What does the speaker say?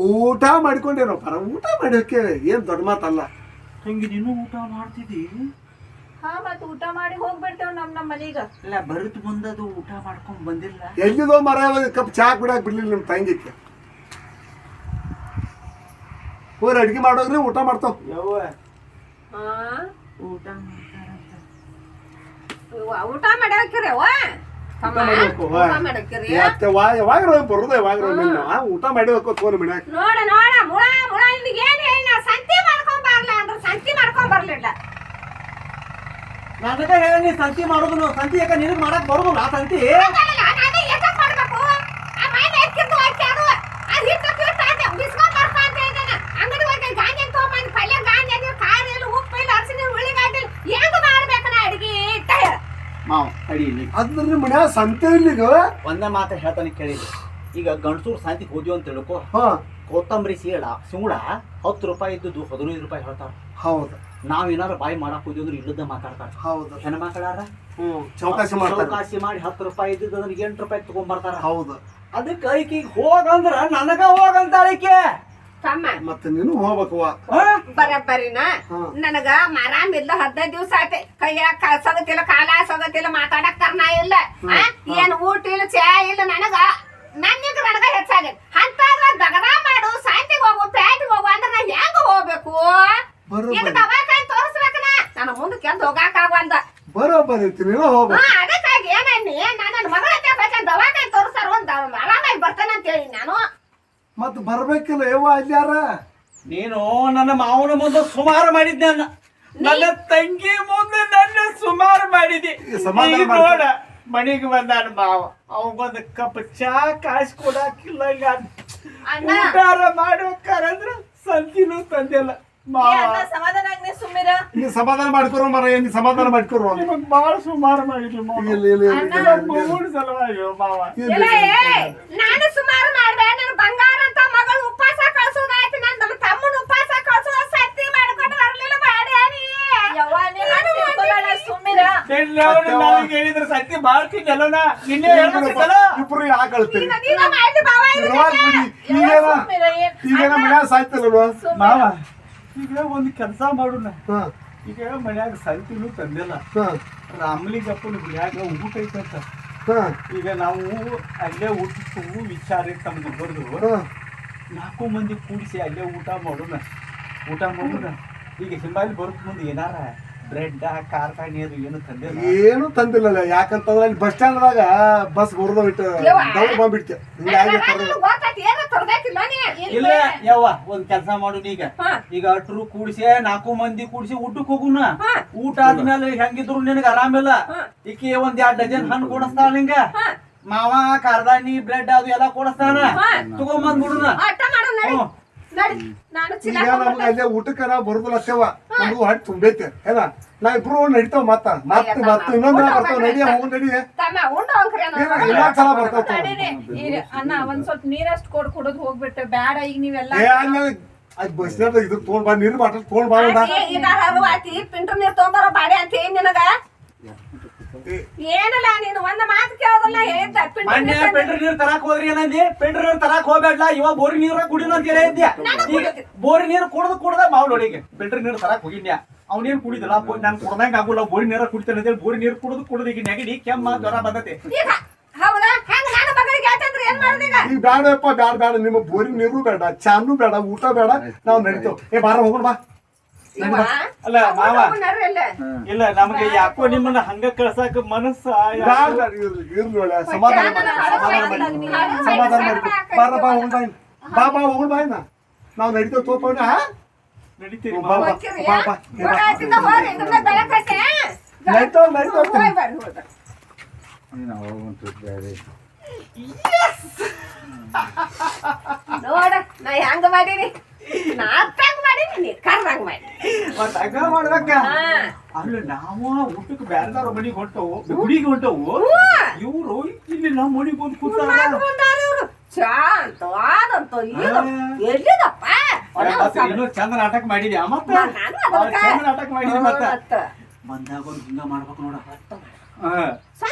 ಊಟ ಮಾಡ್ಕೊಂಡೇನೋ ಪರ ಊಟ ಮಾಡೋಕೆ ಏನ್ ದೊಡ್ಡ ಮಾತಲ್ಲ. ತಂಗಿ ನೀನು ಊಟ ಮಾಡ್ತಿದ್ದಿ? ಹಾ ಮತ್ ಊಟ ಮಾಡಿ ಹೋಗ್ಬಿಡ್ತೇವ್ ನಮ್ಮ ಮನೀಗ. ಇಲ್ಲ ಬರುತ್ ಮುಂದದು ಊಟ ಮಾಡ್ಕೊಂಡ್ ಬಂದಿಲ್ಲ. ಎಲ್ಲಿದೋ ಮರ ಕಪ್ ಚಾ ಕುಡಿಯಾಕ ಬಿಡ್ಲಿಲ್ಲ ನಿಮ್ ತಂಗಿಕ್ಕೆ. ಹೋರ್ ಅಡ್ಗೆ ಮಾಡೋಗ್ರಿ ಊಟ ಮಾಡ್ತಾವ. ಯವ್ವ ಹಾ ಊಟ ಮಾಡ್ತಾರಂತ. ಊಟ ಮಾಡಾಕಿರಿ ಅವ್ವ ಊಟ ಮಾಡಿ ಫೋನ್ ಬಿಡಾಕ ನೋಡ ನೋಡ ಮುಳ ಮುಳ ನಿನಗೆ ಏನ್ ಹೇಳ ಸಂತಿ ಮಾಡ್ಕೊಂಡ್ ಬರ್ಲ ಅಂದ್ರೆ ಸಂತಿ ಮಾಡ್ಕೊಂಡ್ ಬರ್ಲಿಲ್ಲ. ನನಗ ಹೇಳಿ ಸಂತಿ ಮಾಡೋದು ಸಂತಿ ಯಾಕ ನಿನಗ್ ಮಾಡಕ್ ಬರುದಿಲ್ಲ ಸಂತಿ? ಅದ್ರ ನಿಮ್ ಮನ್ಯಾಗ ಸಂತೆ ಇಲ್ಲಿಗ ಒಂದ ಮಾತ ಹೇಳ್ತಾನೆ ಕೇಳಿದ್ವಿ. ಈಗ ಗಂಡಸೂರ್ ಸಂತಿಗೆ ಹೋದ್ವಿ ಅಂತ ತಿಳ್ಕೊ, ಕೊತ್ತಂಬರಿ ಸಿಂಗುಳ 10 ರೂಪಾಯಿ ಇದ್ದು 15 ರೂಪಾಯಿ ಹೇಳ್ತಾರ. ಹೌದು. ನಾವ್ ಏನಾರ ಬಾಯಿ ಮಾಡಕ್ ಹೋದ್ವಿ ಅಂದ್ರೆ ಇಲ್ಲದ ಮಾತಾಡ್ತಾರ. ಹೌದು. ಹೆಣ್ಮಕ್ಳಾರ ಚೌಕಾಸಿ ಮಾಡಿ 10 ರೂಪಾಯಿ ಇದ್ದು 8 ರೂಪಾಯಿ ತಗೊಂಡ್ ಬರ್ತಾರ. ಹೌದು. ಅದಕ್ಕೆ ಐಕಿಗೆ ಹೋಗಂದ್ರ ನನಗ ಹೋಗಂತಾಳಿಕೆ. ಮತ್ತೆ ನೀನು ಹೋಗ್ಬೇಕವ್ವ. ಬರಬ್ಬರಿನ ನನಗ ಆರಾಮಿಲ್ಲ 15 ದಿವಸ ಆಯ್ತು. ಕೈಯಾಗ ಸಗತಿಲ್ಲ ಕಾಲ ಸಗತಿಲ್ಲ ಮಾತಾಡಕ್ ಕರ್ನ ಇಲ್ಲ. ಏನ್ ಊಟ ಇಲ್ಲ ಚಾ ಇಲ್ಲ. ನನಗ ಹೆಚ್ಚಾಗೈತಿ. ಅಂತಾದ್ರ ದಗದ ಮಾಡು ಸಾಯ್ತಿಗೆ ಹೋಗು ಪ್ಯಾಟಿಗೆ ಹೋಗು ಅಂದ್ರೆ ನಾ ಹೆಂಗ ಹೋಗ್ಬೇಕು? ಈಗ ದವಾಖಾನೆ ತೋರಿಸ್ಬೇಕನ ನನ್ನ ಮುಂದೆ ಕೆಂದ್ ಹೋಗಾಕ ಆಗಂದ. ಬರೋಬ್ಬರಿ ಅದಕ್ಕಾಗಿ ಏನನ್ನಿ ನನ್ನ ಮಗಳ ದವಾಖಾನೆ ತೋರಿಸ್ತಾರ ಒಂದ್ ಆರಾಮಾಗಿ ಬರ್ತಾನ ಅಂತ ಹೇಳಿ ನಾನು. ಮತ್ ಬರ್ಬೇಕಿಲ್ಲ ಯವ್ವ ಅಲ್ಯಾರ. ನೀನು ನನ್ನ ಮಾವನ ಮುಂದೆ ಸುಮಾರು ಮಾಡಿದ್ದೆ. ನನ್ನ ತಂಗಿ ಮುಂದೆ ನನ್ನ ಸುಮಾರು ಮಾಡಿದಿ. ನೋಡ ಮನೆಗೆ ಬಂದಾನ ಮಾವ, ಅವಂಗೊಂದು ಕಪ್ ಚಾ ಕಾಯಿಸಿ ಕೊಡಾಕಿಲ್ಲ. ಊಟಾರ ಮಾಡ್ಬೇಕಂದ್ರ ಸಂತಿನೂ ತಂದಿಲ್ಲ. ಸಮಾಧಾನ ಮಾಡ್ಕೊರೋ ಮರ ಏನ್ ಸಮಾಧಾನ ಮಾಡ್ಕೊರೋ. ನಿಮಗ್ ಬಾಳ ಸುಮಾರು ಮಾಡಿದ್ವಿ ಸಲುವಾಗಿ ಮಾವ. ನಾನು ಸುಮಾರು ಮಾಡ್ದೆ. ನನ್ನ ಬಂಗಾರ ಅಂತ ಮಗಳು ಉಪವಾಸ ಕಳ್ಸೋದಾಯ್ತು. ನನ್ನ ತಮ್ಮನ ಉಪವಾಸ ಕಳ್ಸೋದ ಸತ್ತಿ ಮಾಡ್ಕೊಂಡು ಬರ್ಲಿಲ್ಲ. ಹೇಳಿದ್ರೆ ಸತ್ತಿ ಮಾಡ್ತಿದ್ದಲ್ಲ. ನಿನ್ನೆ ಇಬ್ರು ಯಾಕೆ ಹೇಳ್ತೀರಿ? ಈಗೇನ ಮನ್ಯಾಗ ಸಾಯ್ತಲ್ವ ಮಾವ? ಈಗ ಒಂದ್ ಕೆಲ್ಸ ಮಾಡೋಣ. ಈಗ ಮನ್ಯಾಗ ಸಂತಿನೂ ತಂದಿಲ್ಲ. ರಾಮಲಿಂಗಪ್ಪನ ಮನ್ಯಾಗ ಊಟ ಐತಂತ. ಈಗ ನಾವು ಅಲ್ಲೇ ಊಟಕ್ಕೂ ವಿಚಾರ ತಮ್ಗೆ ಬರ್ದು 4 ಮಂದಿ ಕೂಡಿಸಿ ಅಲ್ಲೇ ಊಟ ಮಾಡೋಣ. ಈಗ ಹಿಂಬಾಲಿ ಬರೋಕ್ ಮುಂದೆ ಏನಾರ ಬ್ರೆಡ್ ಖಾರ ನೀರು ಏನು ತಂದಿಲ್ಲ. ಏನು ತಂದಿಲ್ಲ. ಯಾಕಂತಂದ್ರೆ ಅಲ್ಲಿ ಬಸ್ ಸ್ಟ್ಯಾಂಡ್ದಾಗ ಬಸ್ ಬರೋದ ಬಿಟ್ಟು ಬಂದ್ಬಿಡ್ತೇವೆ. ಇಲ್ಲ ಯವ್ವ ಒಂದ್ ಕೆಲ್ಸ ಮಾಡೋಣ. ಈಗ ಅಟ್ರು ಕೂಡಿಸಿ 4 ಮಂದಿ ಕೂಡಿಸಿ ಊಟಕ್ಕೆ ಹೋಗುಣ. ಊಟ ಆದ್ಮೇಲೆ ಹೆಂಗಿದ್ರು ನಿನಗ ಆರಾಮಿಲ್ಲ. ಈಕಿ 1-2 ಡಜನ್ ಹಣ್ಣು ಕೊಡಿಸ್ತಾಳ. ನಿಂಗ ಮಾವ ಕಾರ್ದಾನಿ ಬ್ರೆಡ್ ಅದು ಎಲ್ಲ ಕೊಡಿಸ್ತಾನ. ತಗೊಂಬಂದ್ಬಿಡುಣ. ಈಗ ನಮ್ಗೆ ಅಲ್ಲೇ ಊಟಕ್ಕೆ ನಾವು ಬರುದಿಲ್ಲ ಅತ್ತೇವ. ನಮಗೂ ಹಟ್ಟು ತುಂಬೈತೆ ಏನ. ನಾ ಇಬ್ರು ನಡಿತಾವ. ಮತ್ತ ಇನ್ನೊಂದ್ ಬರ್ತಾವ. ನಡಿಯ ಹೋಗ್ ನಡಿಯ ಸಲ ಬರ್ತಾವ. ಅಣ್ಣ ಒಂದ್ ಸ್ವಲ್ಪ ನೀರಷ್ಟು ಕುಡಿದು ಹೋಗ್ಬಿಟ್ಟು ಬ್ಯಾಡ. ಈಗ ನೀವೆಲ್ಲ ಬಸ್ ಇದು ತಗೊಂಡ್ ಬಾ. ನೀರು ಬಾಟಲ್ ತಗೊಂಡ್ ಬಾ. ಪಿಂಟ್ರ ನೀರ್ ತಗೊಂಬಾರ ಬಾಡೆ ಅಂತ ಏನ್ ನಿನಗ ಏನಿಲ್ಲ. ನೀನು ಒಂದ್ ಮಾತು ಕೇಳೋದಲ್ಲ. ಮೊನ್ನೆ ಪೆಂಡ್ರ ನೀರ್ ತರಾಕ್ ಹೋದ್ರಿ ಏನಂದಿ? ಪೆಂಡ್ರ ನೀರ್ ತರಾಕ್ ಹೋಗ್ಬೇಡ, ಇವ ಬೋರಿ ನೀರ ಕುಡಿನ ಅಂತ ಹೇಳಿದ್ಯಾ. ಈಗ ಬೋರಿ ನೀರು ಕುಡ್ದ ಮಾವ್ ನೋಡಿಗೆ ಪೆಂಡ್ರ ನೀರ್ ತರಾಕ್ ಹೋಗಿನ್ಯಾ. ಅವ್ನೇನ್ ಕುಡಿದಿಲ್ಲ. ನಾನ್ ಕುಡ್ದಂಗ ಆಗುಲ್ಲ. ಬೋರಿ ನೀರ ಕುಡಿತೇನೆ ಅಂತೇಳಿ ಬೋರಿ ನೀರು ಕುಡ್ದು ಈಗ ನೆಗಡಿ ಕೆಮ್ಮ ಜ್ವರ ಬಂದತೆ. ಈಗ ಬ್ಯಾಡಪ್ಪ ಬ್ಯಾಡ. ನಿಮ್ಮ ಬೋರಿ ನೀರು ಬೇಡ, ಚಾನು ಬೇಡ, ಊಟ ಬೇಡ. ನಾವ್ ನಡಿತೇವ್. ಬಾರ ಹೋಗೋಣ ಬಾ. ಅಲ್ಲ ಮಾವ ಇಲ್ಲ ನಮ್ಗೆ ಯಾಕೋ ನಿಮ್ಮನ್ನ ಹಂಗ ಕಳ್ಸಾಕ ಮನಸ್ಸ. ಸಮಾಧಾನ ಮಾಡಿ ಬಾರ ಬಾ ಹೋಗೋಣ ಬಾ ಹೋಗೋಣ ಬಾ. ನಾವ್ ನಡಿತೇವ್ ತೋಪಣ ನಡಿತೀರಿ. ನೋಡ ನಾ ಹೆಂಗ ಮಾಡೀನಿ. ಮಾಡ್ಬೇಕ. ಅಲ್ಲ ನಾವು ಊಟಕ್ಕೆ ಬ್ಯಾರದಾರ ಮನಿಗೆ ಹೊಂಟವು, ಗುಡಿಗೆ ಹೊಂಟವು. ಇವ್ರು ಇಲ್ಲಿ ನಮ್ಮ ಮನಿಗೆ ಬಂದು ಕೂತಾರ. ಚಂದ ನಾಟಕ ಮಾಡಿದ್ಯಾ? ಮತ್ತ ಚಂದ ನಾಟಕ ಮಾಡಿದ್ಯ. ಮತ್ತ ಬಂದಾಗ ಹಿಂಗ ಮಾಡ್ಬೇಕು ನೋಡ.